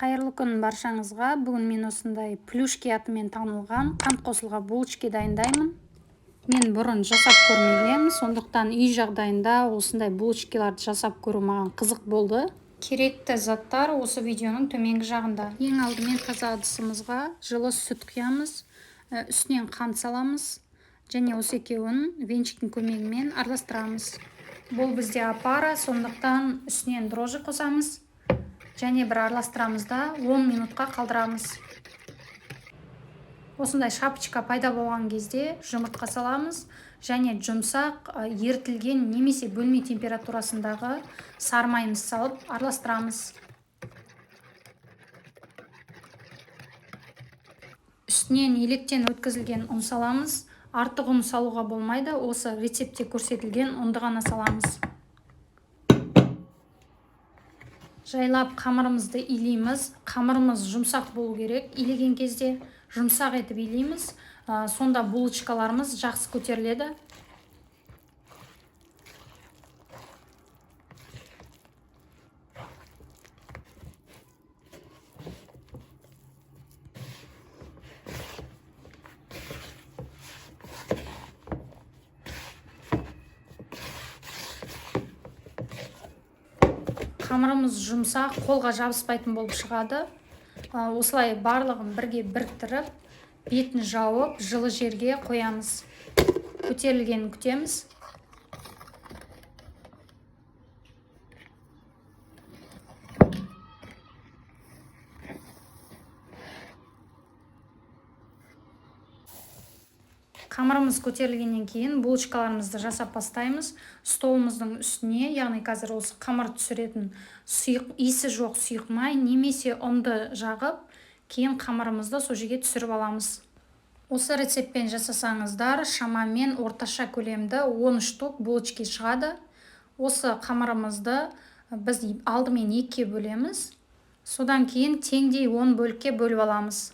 Қайырлы күн баршаңызға. Бүгін мен осындай плюшки атымен танылған қант қосылған булочки дайындаймын. Мен бұрын жасап көрмегенмін, сондықтан үй жағдайында осындай булочкиларды жасап көру маған қызық болды. Керекті заттар осы видеоның төменгі жағында. Ең алдымен таза ыдысымызға жылы сүт құямыз, үстінен қант саламыз және осы екеуін венчиктің көмегімен араластырамыз. Бұл бізде апара, сондықтан үстінен дрожжи қосамыз және бір араластырамыз да 10 минутқа қалдырамыз. Осындай шапочка пайда болған кезде жұмыртқа саламыз және жұмсақ ерітілген немесе бөлме температурасындағы сары майымыз салып араластырамыз. Үстінен електен өткізілген ұн саламыз. Артық ұн салуға болмайды, осы рецептте көрсетілген ұнды ғана саламыз. Жайлап қамырымызды илейміз. Қамырымыз жұмсақ болу керек. Илеген кезде жұмсақ етіп илейміз. Сонда булочкаларымыз жақсы көтеріледі. Қамырымыз жұмсақ, қолға жабыспайтын болып шығады. Осылай барлығын бірге біріктіріп, бетін жауып, жылы жерге қоямыз. Көтерілгенін күтеміз. Қамырымыз көтерілгеннен кейін булочкаларымызды жасап бастаймыз. Столымыздың үстіне, яғни қазір осы қамыр түсіретін иісі жоқ сұйық май немесе ұнды жағып, кейін қамырымызды сол жерге түсіріп аламыз. Осы рецептпен жасасаңыздар, шамамен орташа көлемді 10 штук булочки шығады. Осы қамырымызды біз алдымен 2-ке бөлеміз. Содан кейін теңдей 10 бөлікке бөліп аламыз.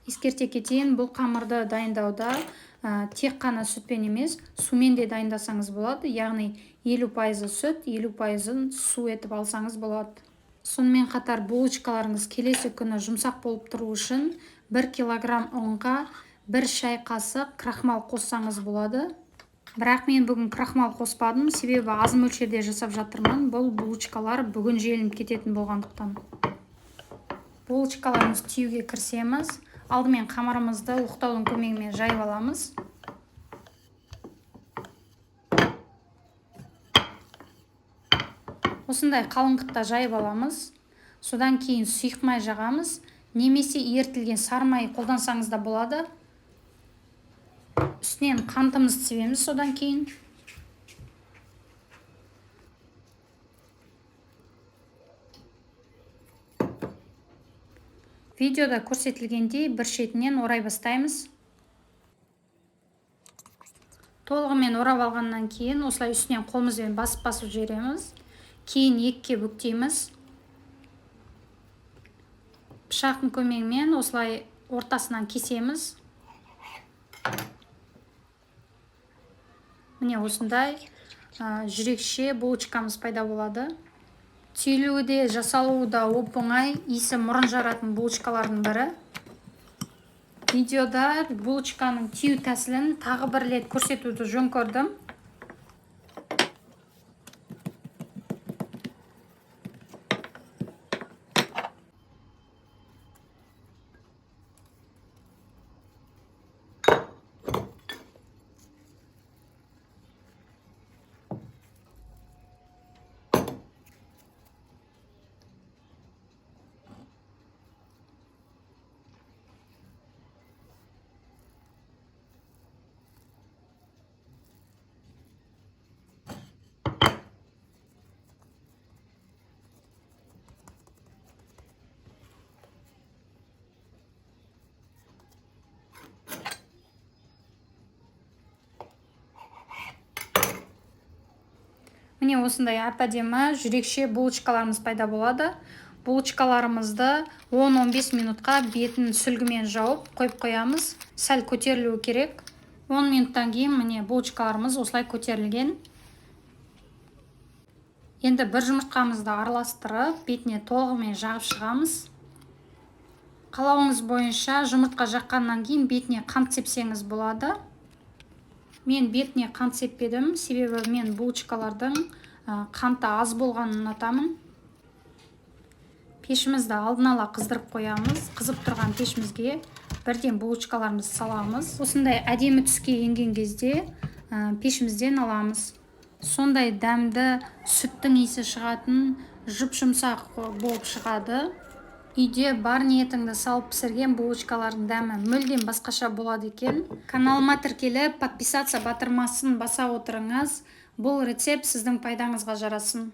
Ескерте кетейін, бұл қамырды дайындауда тек қана сүтпен емес, сумен де дайындасаңыз болады. Яғни 50% сүт, 50% су етіп алсаңыз болады. Сонымен қатар булочкаларыңыз келесі күні жұмсақ болып тұру үшін 1 килограмм ұнға 1 шай қасық крахмал қоссаңыз болады. Бірақ мен бүгін крахмал қоспадым, себебі аз мөлшерде жасап жатырмын. Бұл булочкалар бүгін желініп кететін болғандықтан. Булочкаларымыз түйуге кірісеміз. Алдымен қамырымызды оқтаудың көмегімен жайып аламыз. Осындай қалыңдықта жайып аламыз. Содан кейін сұйық май жағамыз. Немесе ерітілген сары май қолдансаңыз да болады. Үстінен қантымызды себеміз содан кейін. Видеода көрсетілгендей бір шетінен орай бастаймыз. Толығымен орап алғаннан кейін осылай үстінен қолымызбен басып жібереміз. Кейін 2-ке бүктейміз. Пышақтың көмегімен осылай ортасынан кесеміз. Міне осындай жүрекше булочкамыз пайда болады. Түйілуі де, жасалуы да оп-оңай, иісі мұрын жаратын булочкалардың бірі. Видеода булочканың түйу тәсілін тағы бір рет көрсетуді жөн көрдім. Міне осындай әп-әдемі жүрекше булочкаларымыз пайда болады. Булочкаларымызды 10-15 минутқа бетін сүлгімен жауып қойып қоямыз. Сәл көтерілуі керек. 10 минуттан кейін міне булочкаларымыз осылай көтерілген. Енді бір жұмыртқамызды араластырып, бетіне толығымен жағып шығамыз. Қалауыңыз бойынша жұмыртқа жаққаннан кейін бетіне қант сепсеңіз болады. Мен бетіне қант сеппедім, себебі мен булочкалардың қанты аз болғанын ұнатамын. Пешімізді алдын ала қыздырып қоямыз. Қызып тұрған пешімізге бірден булочкаларымызды саламыз. Осындай әдемі түске енген кезде пешімізден аламыз. Сондай дәмді сүттің иісі шығатын, жұп-жұмсақ болып шығады. Үйде бар ниетіңді салып пісірген булочкалардың дәмі мүлдем басқаша болады екен. Каналыма тіркеліп, подписаться батырмасын баса отырыңыз. Бұл рецепт сіздің пайдаңызға жарасын.